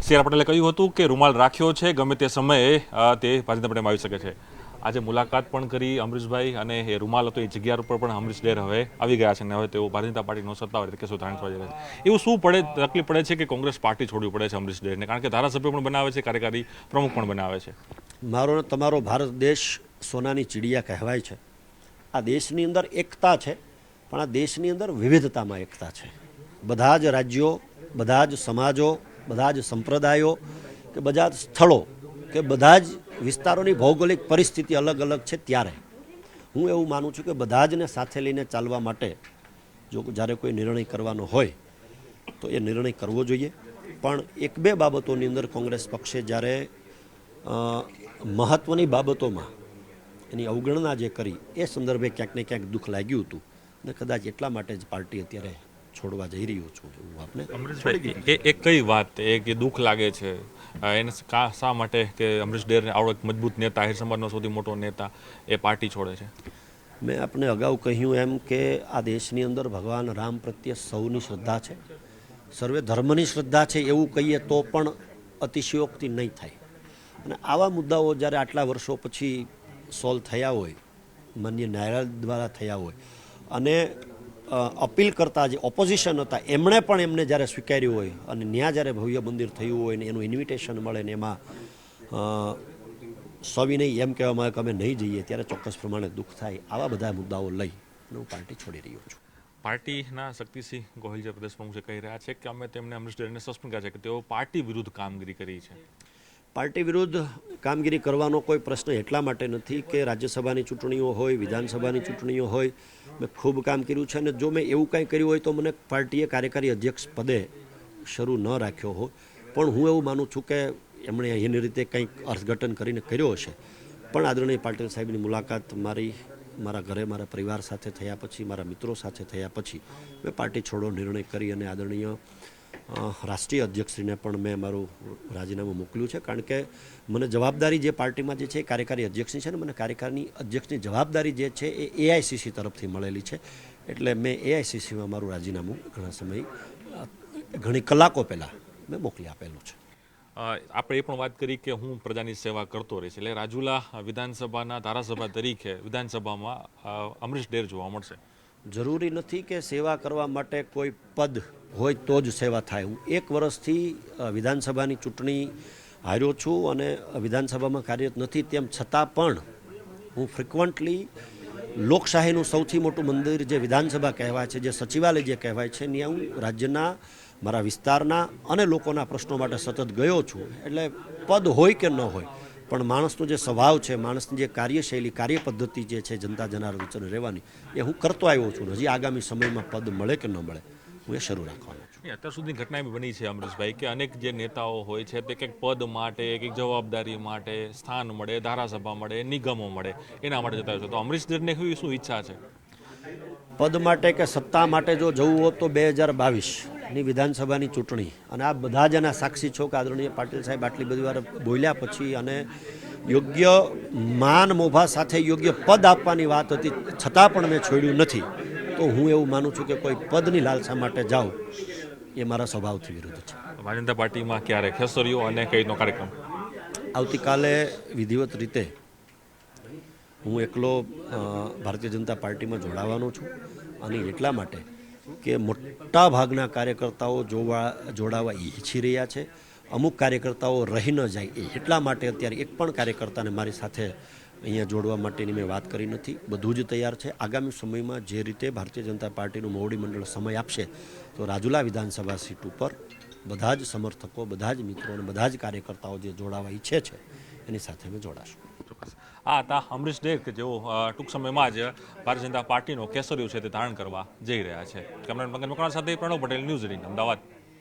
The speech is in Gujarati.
સી.આર. પટેલે કહ્યું હતું કે રૂમાલ રાખ્યો છે, ગમે તે સમયે તે ભારતીય જનતા પાર્ટીમાં આવી શકે છે. આજે મુલાકાત પણ કરી અમરીશભાઈ, અને એ રૂમાલ હતો એ જગ્યા ઉપર પણ અમરીશ ડેર હવે આવી ગયા છે અને હવે તેઓ ભારતીય જનતા પાર્ટીનો સત્તાવાર રીતે કેસો ધારણ કરવા જઈ રહ્યા છે. એવું શું તકલીફ પડે છે કે કોંગ્રેસ પાર્ટી છોડવી પડે છે અમરીશ ડેરને? કારણ કે ધારાસભ્ય પણ બનાવે છે, કાર્યકારી પ્રમુખ પણ બનાવે છે. મારો ને તમારો ભારત દેશ સોનાની ચીડિયા કહેવાય છે. આ દેશની અંદર એકતા છે, પણ આ દેશની અંદર વિવિધતામાં એકતા છે. બધા જ રાજ્યો, બધા જ સમાજો, બધા જ સંપ્રદાયો કે બધા જ સ્થળો કે બધા જ વિસ્તારોની ભૌગોલિક પરિસ્થિતિ અલગ અલગ છે. ત્યારે હું એવું માનું છું કે બધા જને સાથે લઈને ચાલવા માટે જો જ્યારે કોઈ નિર્ણય કરવાનો હોય તો એ નિર્ણય કરવો જોઈએ. પણ એક બે બાબતોની અંદર કોંગ્રેસ પક્ષે જ્યારે મહત્ત્વની બાબતોમાં એની અવગણના જે કરી એ સંદર્ભે ક્યાંક ને ક્યાંક દુઃખ લાગ્યું હતું અને કદાચ એટલા માટે જ પાર્ટી અત્યારે છોડવા જઈ રહ્યો છું. હું આપને અમરીશભાઈ, એ કઈ વાત એ કે દુઃખ લાગે છે એને શા માટે કે અમરીશ ડેર આવડો એક મજબૂત નેતા, આહિર સમાજનો સૌથી મોટો નેતા, એ પાર્ટી છોડે છે? મેં આપને અગાઉ કહ્યું એમ કે આ દેશની અંદર ભગવાન રામ પ્રત્યે સૌની શ્રદ્ધા છે, સર્વે ધર્મની શ્રદ્ધા છે એવું કહીએ તો પણ અતિશયોક્તિ નહીં થાય. અને આવા મુદ્દાઓ જ્યારે આટલા વર્ષો પછી સોલ્વ થયા હોય, માન્ય ન્યાયાલય દ્વારા થયા હોય, અને અપીલ કરતા જે ઓપોઝિશન હતા એમણે પણ એમને જ્યારે સ્વીકાર્યું હોય અને ત્યાં જ્યારે ભવ્ય મંદિર થયું હોય ને એનું ઇન્વિટેશન મળે ને એમાં સવિનય એમ કહેવામાં આવે કે અમે નહીં જઈએ, ત્યારે ચોક્કસ પ્રમાણે દુઃખ થાય. આવા બધા મુદ્દાઓ લઈ અને હું પાર્ટી છોડી રહ્યો છું. પાર્ટીના શક્તિસિંહ ગોહિલ જે પ્રદેશ પ્રમુખ કહી રહ્યા છે કે અમે તેમને અમરીશ ડેરને સસ્પેન્ડ કર્યા છે કે તેઓ પાર્ટી વિરુદ્ધ કામગીરી કરી છે. પાર્ટી વિરુદ્ધ કામગીરી કરવાનો કોઈ પ્રશ્ન એટલા માટે નથી કે રાજ્યસભાની ચૂંટણીઓ હોય, વિધાનસભાની ચૂંટણીઓ હોય, મેં ખૂબ કામ કર્યું છે. અને જો મેં એવું કાંઈ કર્યું હોય તો મને પાર્ટીએ કાર્યકારી અધ્યક્ષ પદે શરૂ ન રાખ્યો હોય. પણ હું એવું માનું છું કે એમણે એની રીતે કંઈક અર્થઘટન કરીને કર્યો હશે. પણ આદરણીય પાટીલ સાહેબની મુલાકાત મારા ઘરે મારા પરિવાર સાથે થયા પછી, મારા મિત્રો સાથે થયા પછી મેં પાર્ટી છોડો નિર્ણય કરી અને આદરણીય રાષ્ટ્રીય અધ્યક્ષશ્રીને પણ મેં મારું રાજીનામું મોકલ્યું છે. કારણ કે મને જવાબદારી જે પાર્ટીમાં જે છે એ કાર્યકારી અધ્યક્ષની છે ને મને કાર્યકારી અધ્યક્ષની જવાબદારી જે છે એ એઆઈસીસી તરફથી મળેલી છે. એટલે મેં એઆઈસીસીમાં મારું રાજીનામું ઘણી કલાકો પહેલાં મેં મોકલી આપેલું છે. આપણે એ પણ વાત કરી કે હું પ્રજાની સેવા કરતો રહીશ, એટલે રાજુલા વિધાનસભાના ધારાસભા તરીકે વિધાનસભામાં અમરીશ ડેર જોવા મળશે. જરૂરી નથી કે સેવા કરવા માટે કોઈ પદ હોય તો જ સેવા થાય. હું 1 વર્ષથી વિધાનસભાની ચૂંટણી હાર્યો છું અને વિધાનસભામાં કાર્યરત નથી. તેમ છતાં પણ હું ફ્રિકવન્ટલી લોકશાહીનું સૌથી મોટું મંદિર જે વિધાનસભા કહેવાય છે, જે સચિવાલય જે કહેવાય છે, ત્યાં હું રાજ્યના, મારા વિસ્તારના અને લોકોના પ્રશ્નો માટે સતત ગયો છું. એટલે પદ હોય કે ન હોય, પણ માણસનો જે સ્વભાવ છે, માણસની જે કાર્યશૈલી, કાર્યપદ્ધતિ જે છે જનતા જનાર્દન વચ્ચે રહેવાની, એ હું કરતો આવ્યો છું. હજી આગામી સમયમાં પદ મળે કે ન મળે હું એ શરૂ રાખવાનો છું. અત્યાર સુધી ઘટના એવી બની છે અમરીશભાઈ કે અનેક જે નેતાઓ હોય છે તે કંઈક પદ માટે, કંઈક જવાબદારી માટે, સ્થાન મળે, ધારાસભા મળે, નિગમો મળે, એના માટે જતા હોય છે. તો અમરીશ ડેરને શું ઈચ્છા છે? પદ માટે કે સત્તા માટે જો જવું હોત તો 2022ની વિધાનસભાની ચૂંટણી, અને આ બધા જ એના સાક્ષી છો કે આદરણીય પાટીલ સાહેબ આટલી બધી વાર બોલ્યા પછી અને યોગ્ય માન મોભા સાથે યોગ્ય પદ આપવાની વાત હતી, છતાં પણ મેં છોડ્યું નથી. તો હું એવું માનું છું કે કોઈ પદની લાલસા માટે જાઉં એ મારા સ્વભાવથી વિરુદ્ધ છે. ભારતીય જનતા પાર્ટીમાં ક્યારે ખેસરીઓ અને કઈ રીતનો કાર્યક્રમ? આવતીકાલે વિધિવત રીતે હું એકલો ભારતીય જનતા પાર્ટીમાં જોડાવાનો છું. અને એટલા માટે કે મોટા ભાગના કાર્યકર્તાઓ જોડાવા ઈચ્છી રહ્યા છે. અમુક કાર્યકર્તાઓ રહી ન જાય એટલા માટે અત્યારે એક પણ કાર્યકર્તાને મારી સાથે અહીંયા જોડવા માટેની મેં વાત કરી નથી. બધું જ તૈયાર છે. આગામી સમયમાં જે રીતે ભારતીય જનતા પાર્ટીનું મોવડી મંડળ સમય આપશે તો રાજુલા વિધાનસભા સીટ ઉપર બધા જ સમર્થકો, બધા જ મિત્રો અને બધા જ કાર્યકર્તાઓ જે જોડાવા ઈચ્છે છે એની સાથે અમે જોડાશું. આ હતા અમરીશ ડેર કે જેઓ ટૂંક સમયમાં જ ભારતીય જનતા પાર્ટીનો કેસરીઓ છે તે ધારણ કરવા જઈ રહ્યા છે. કેમેરામેન પંકજ મકવાણા સાથે પ્રણવ પટેલ, ન્યૂઝ 18 અમદાવાદ.